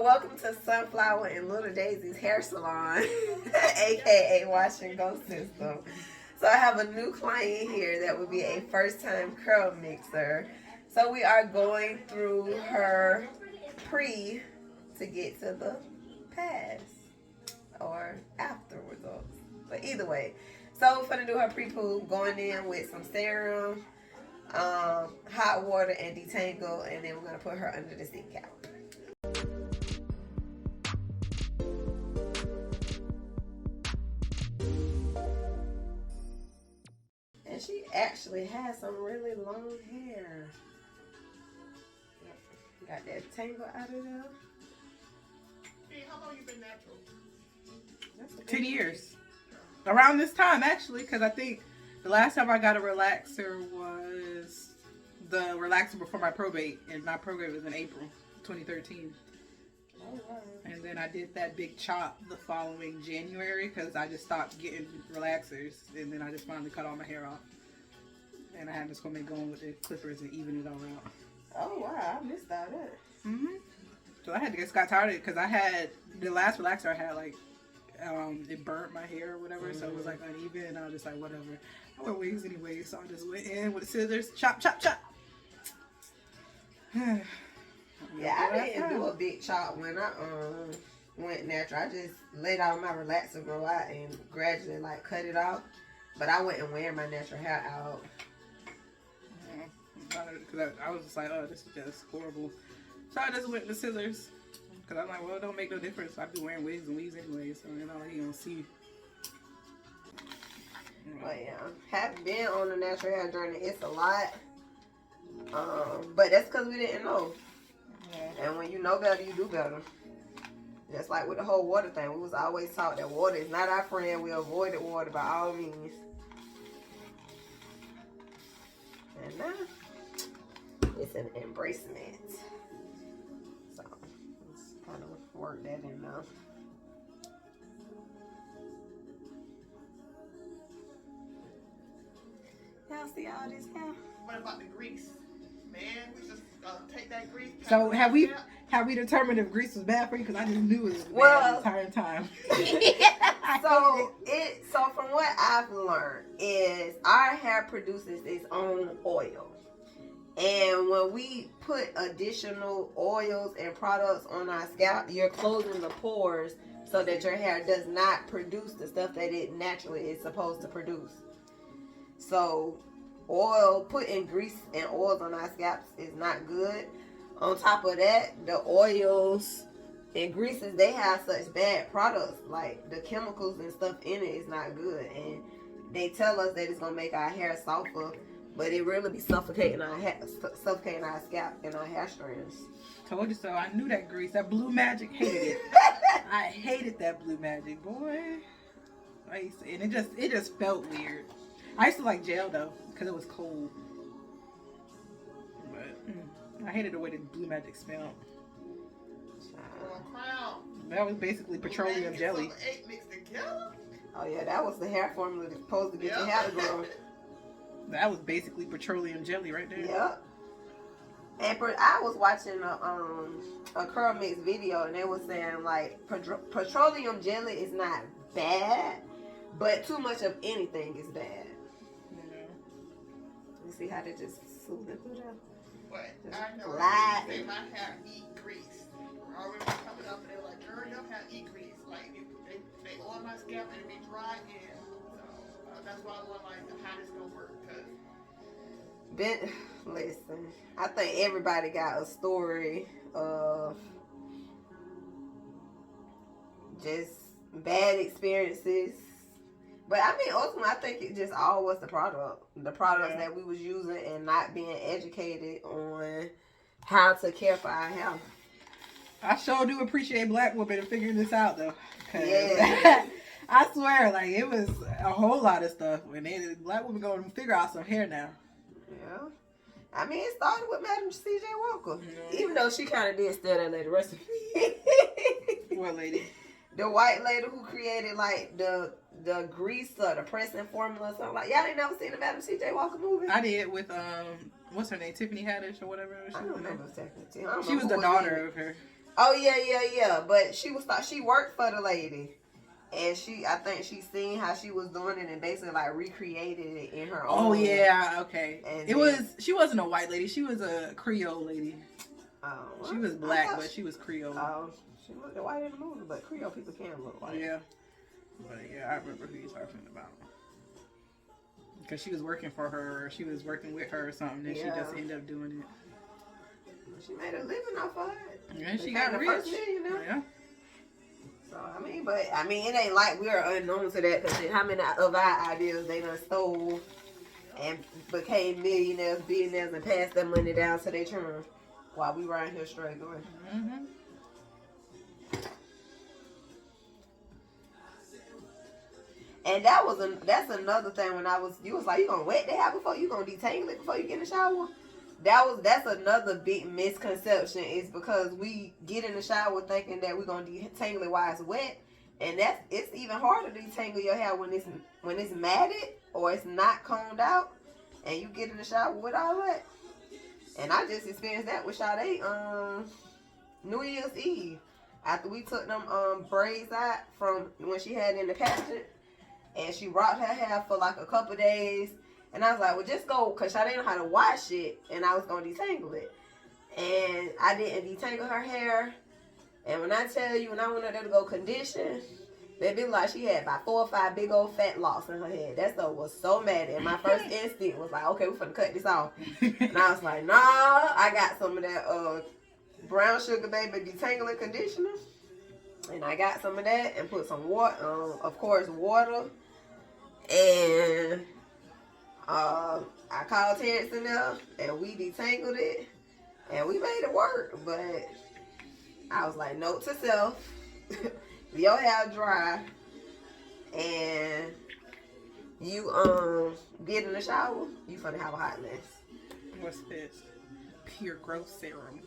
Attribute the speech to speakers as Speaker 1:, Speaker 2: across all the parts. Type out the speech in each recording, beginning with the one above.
Speaker 1: welcome to Sunflower and Little Daisy's hair salon, aka Wash and Go System. So I have a new client here that would be a first-time curl mixer. So we are going through her pre to get to the pass or after results. But either way, so we're gonna do her pre-poo, going in with some serum, hot water and detangle, and then we're gonna put her under the seat cap. And she actually has some really long hair. Got that tangle out of there.
Speaker 2: Hey, how long you been natural?
Speaker 3: 10 years. Around this time, actually, because I think the last time I got a relaxer was the relaxer before my probate, and my probate was in April 2013.
Speaker 1: Oh, wow.
Speaker 3: And then I did that big chop the following January because I just stopped getting relaxers, and then I just finally cut all my hair off. And I had this woman going with the clippers and even it all out.
Speaker 1: Oh, wow, I missed all that.
Speaker 3: So I had to got tired of it because I had the last relaxer I had, like, it burnt my hair or whatever, so it was like uneven, and I was just like, whatever. I wear wigs anyway, so I just went in with scissors, chop, chop, chop.
Speaker 1: Yeah, I didn't do a big chop when I went natural. I just let all my relaxer grow out and gradually like cut it off. But I wasn't wearing my natural hair out.
Speaker 3: Because I was just like, oh, this is just horrible. So I just went with scissors. Because I'm like, well, it don't make no difference. I be wearing wigs and weaves anyway, so you know, you don't see.
Speaker 1: But yeah, having been on the natural hair journey, it's a lot. But that's because we didn't know. Yeah. And when you know better, you do better. Just like with the whole water thing, we was always taught that water is not our friend. We avoided water by all means. And now, it's an embracement. So, let's kind of work that in now. Y'all see all this hair?
Speaker 2: What about the grease? Man, we just take that grease.
Speaker 3: So have we determined if grease was bad for you? Because I just knew it was bad the entire time.
Speaker 1: So from what I've learned is our hair produces its own oil. And when we put additional oils and products on our scalp, you're closing the pores so that your hair does not produce the stuff that it naturally is supposed to produce. So putting grease and oils on our scalps is not good. On top of that, the oils and greases, they have such bad products, like the chemicals and stuff in it is not good. And they tell us that it's gonna make our hair softer, but it really be suffocating our scalp and our hair strands.
Speaker 3: Told you so. I knew that grease. That Blue Magic, hated it. I hated that Blue Magic, boy. And it just felt weird. I used to like gel though, because it was cold. But I hated the way the Blue Magic smelled. That was basically petroleum jelly.
Speaker 2: Mixed together?
Speaker 1: Oh yeah, that was the hair formula that's supposed to get your hair to grow.
Speaker 3: That was basically petroleum jelly right there.
Speaker 1: Yep. And I was watching a curl mix video, and they were saying like petroleum jelly is not bad, but too much of anything is bad. You see how they just smooth it through there?
Speaker 2: What? I know. They my hair eat grease. I remember coming up and they were like, girl, your hair eat grease. Like, they oil my scalp and it be dry and so that's why I want like how this gonna work.
Speaker 1: Listen, I think everybody got a story of just bad experiences. But I mean, ultimately, I think it just all was the products that we was using and not being educated on how to care for our health.
Speaker 3: I sure do appreciate black women figuring this out though.
Speaker 1: Yeah.
Speaker 3: I swear, like it was a whole lot of stuff when black women go and figure out some hair now.
Speaker 1: Yeah. I mean, it started with Madam C.J. Walker. Even though she kind of did steal that lady recipe.
Speaker 3: What lady?
Speaker 1: The white lady who created like the grease or the pressing formula or something like. Y'all ain't never seen the Madam C.J. Walker movie?
Speaker 3: I did with what's her name, Tiffany Haddish or whatever.
Speaker 1: I don't remember technically.
Speaker 3: She was the daughter of her.
Speaker 1: Oh yeah. But she worked for the lady, and I think she seen how she was doing it and basically like recreated it in her own.
Speaker 3: Oh yeah, okay.
Speaker 1: And
Speaker 3: She wasn't a white lady. She was a Creole lady.
Speaker 1: Oh,
Speaker 3: she was black, but she was Creole.
Speaker 1: Oh, she looked white in the movie, but Creole people can look white.
Speaker 3: Yeah, but yeah, I remember who you're talking about. Because she was working for her, or she was working with her or something, and she just ended up doing it.
Speaker 1: She made a living off of it.
Speaker 3: Yeah, she got rich. Yeah.
Speaker 1: So I mean, it ain't like we're unknown to that, because how many of our ideas they done stole and became millionaires, billionaires, and passed that money down to their children while we were out here struggling.
Speaker 3: Mm-hmm.
Speaker 1: And that's another thing. When you was like, you gonna wet the hair before you gonna detangle it before you get in the shower. That's another big misconception, is because we get in the shower thinking that we're gonna detangle it while it's wet, and it's even harder to detangle your hair when it's matted or it's not combed out, and you get in the shower with all that. And I just experienced that with Sade New Year's Eve, after we took them braids out from when she had in the pageant. And she rocked her hair for like a couple days. And I was like, well, just go, because I didn't know how to wash it. And I was going to detangle it. And I didn't detangle her hair. And when I tell you, when I went up there to go condition, baby, like she had about 4 or 5 big old fat locks in her head. That stuff was so mad. And my first instinct was like, okay, we're finna cut this off. And I was like, nah, I got some of that brown sugar baby detangling conditioner. And I got some of that and put some water, of course, water. And I called Terrence in there, and we detangled it, and we made it work. But I was like, note to self, your hair dry, and you get in the shower, you finna have a hot mess.
Speaker 3: What's this? Pure growth serum.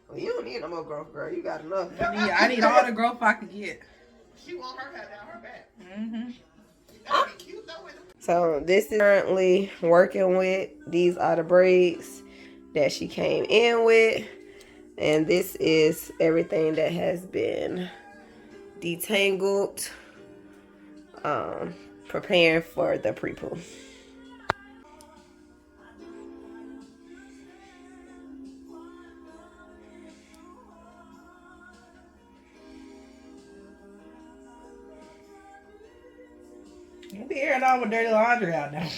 Speaker 1: Well, you don't need no more growth, girl. You got enough.
Speaker 3: I need all the growth I can get.
Speaker 2: She want her hair down her back.
Speaker 3: Mm-hmm.
Speaker 2: That'd be cute though.
Speaker 1: So this is currently working with. These are the braids that she came in with. And this is everything that has been detangled, preparing for the pre-poo.
Speaker 3: You'll be airing all my dirty laundry out now.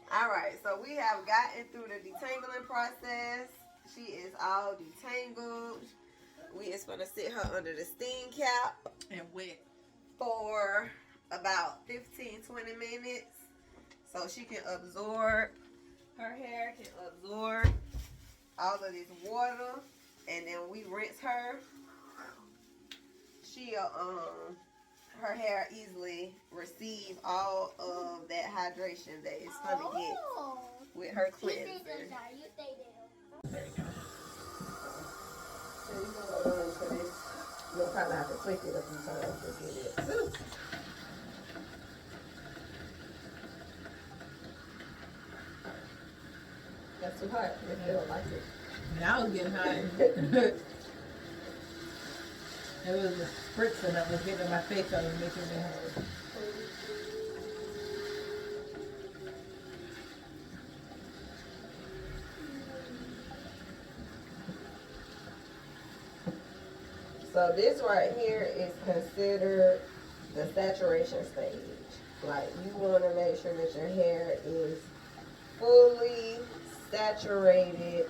Speaker 1: Alright, so we have gotten through the detangling process. She is all detangled. We is going to sit her under the steam cap
Speaker 3: And wet.
Speaker 1: for about 15-20 minutes so she can absorb, her hair can absorb all of this water and then we rinse her, she'll her hair easily receive all of that hydration that it's gonna get with her cleansing. There you go. So you're gonna go into this. You'll probably have to click it a few times to get it. That's too hot. If they don't like it.
Speaker 3: Yeah, I was getting hot. It was the spritzing that was getting in my face. I was making me hot.
Speaker 1: So this right here is considered the saturation stage. Like you want to make sure that your hair is fully saturated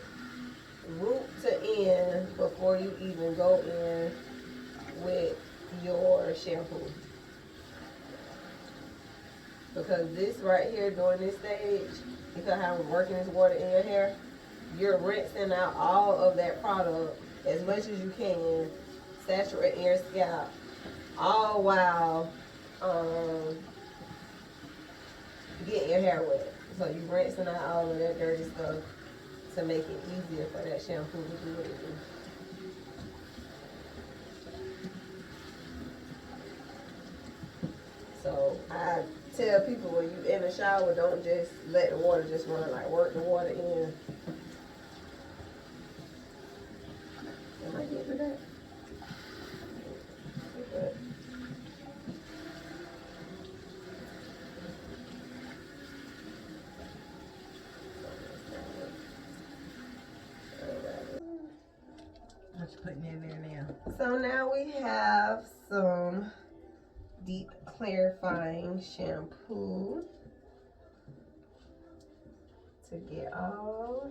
Speaker 1: root to end before you even go in with your shampoo. Because this right here during this stage, because how I'm working this water in your hair, you're rinsing out all of that product as much as you can, saturating your scalp, all while getting your hair wet. So you rinsing out all of that dirty stuff to make it easier for that shampoo to do what it do. So I tell people when you in the shower, don't just let the water just run, like work the water in. Am I getting to that? Okay.
Speaker 3: What you putting in there now?
Speaker 1: So now we have some deep clarifying shampoo to get all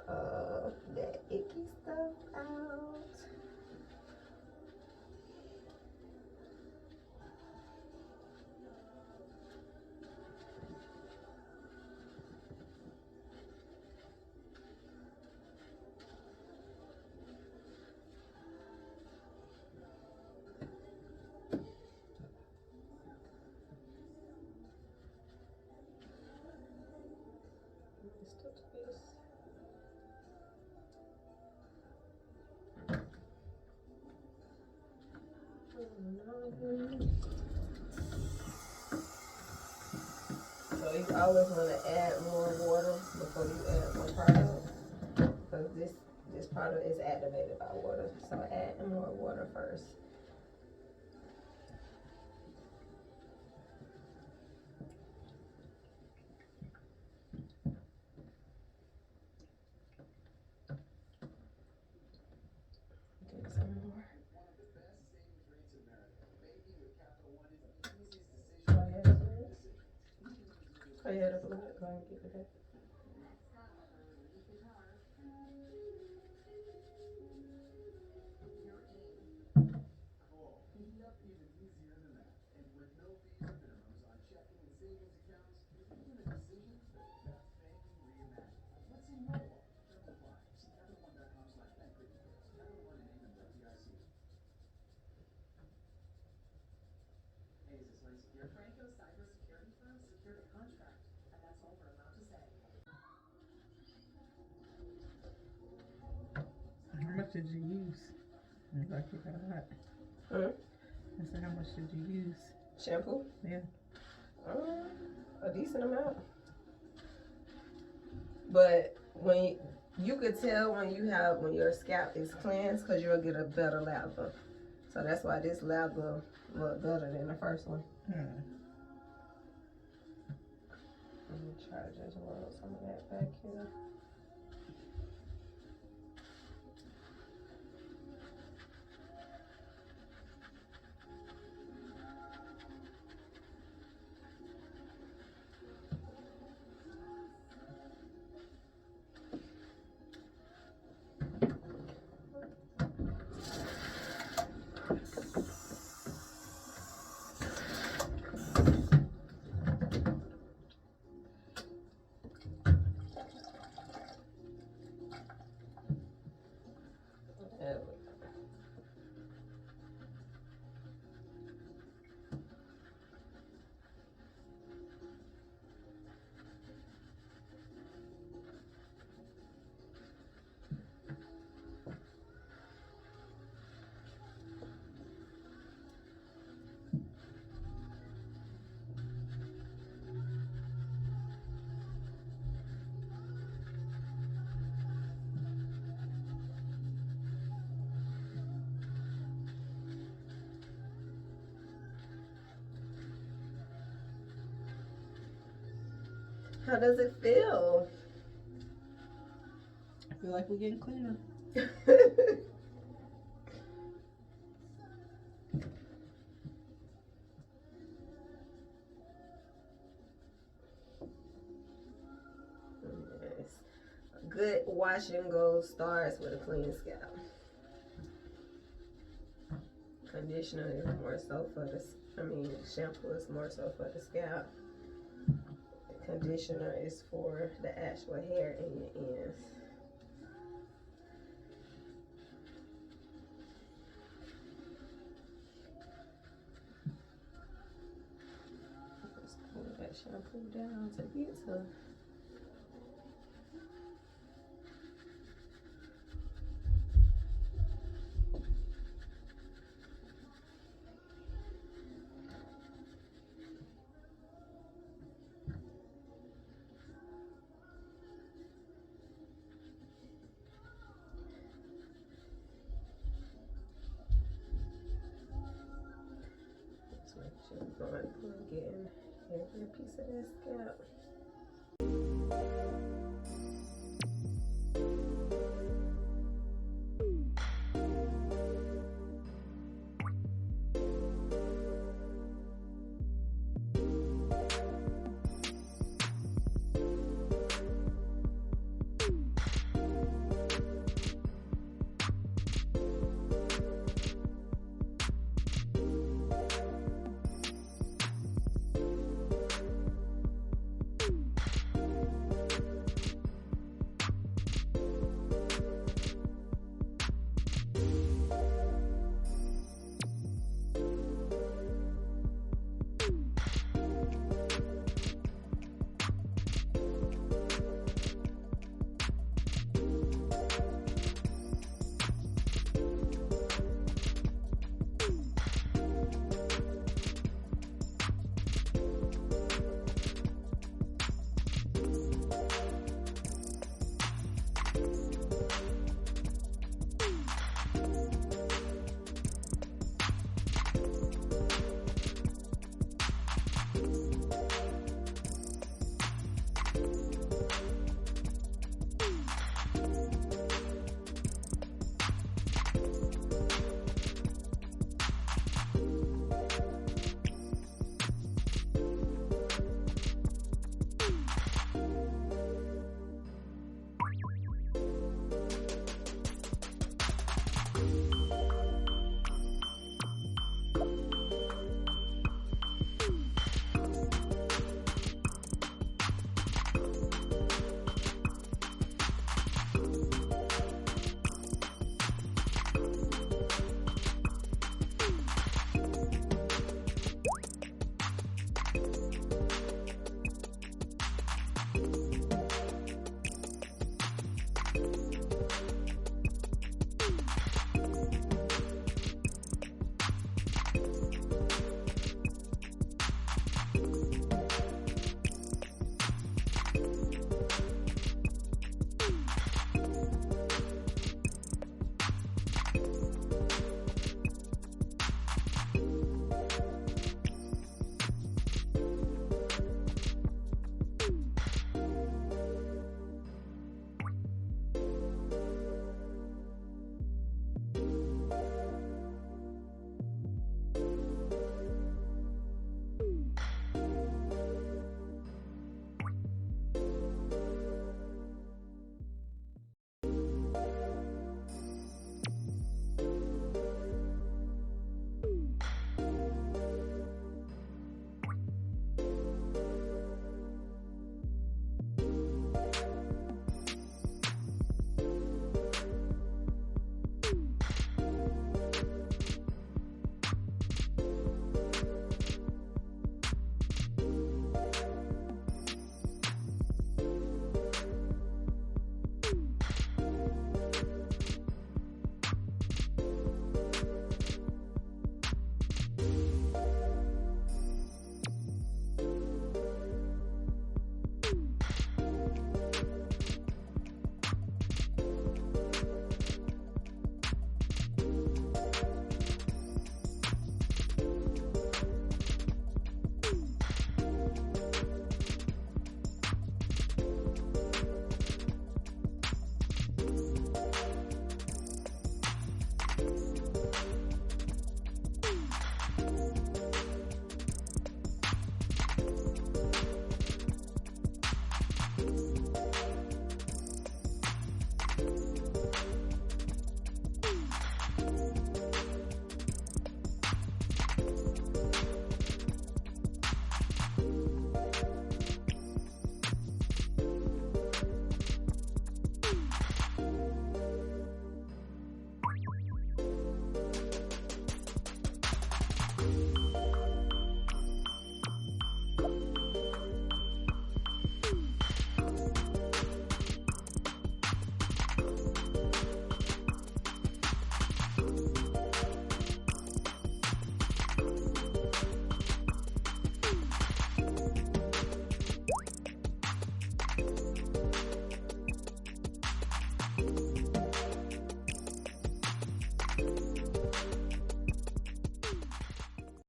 Speaker 1: of that icky stuff out. So you always want to add more water before you add more product, because this product is activated by water. So add more water first. Get some more. Oh yeah, the blue. Go ahead and get it.
Speaker 3: How much did you use? Like you got hot. I said, how much did you use?
Speaker 1: Shampoo?
Speaker 3: Yeah.
Speaker 1: A decent amount. But when you could tell when your scalp is cleansed, because you'll get a better lather. So that's why this lather look better than the first one. Let me try to just roll some of that back here. How does it feel?
Speaker 3: I feel like we're getting cleaner.
Speaker 1: Yes. A good wash and go starts with a clean scalp. Conditioner is more so for the, shampoo is more so for the scalp. Conditioner is for the actual hair in your ends. Just pull that shampoo down to get to. Just make sure you're going through and getting every piece of that scalp.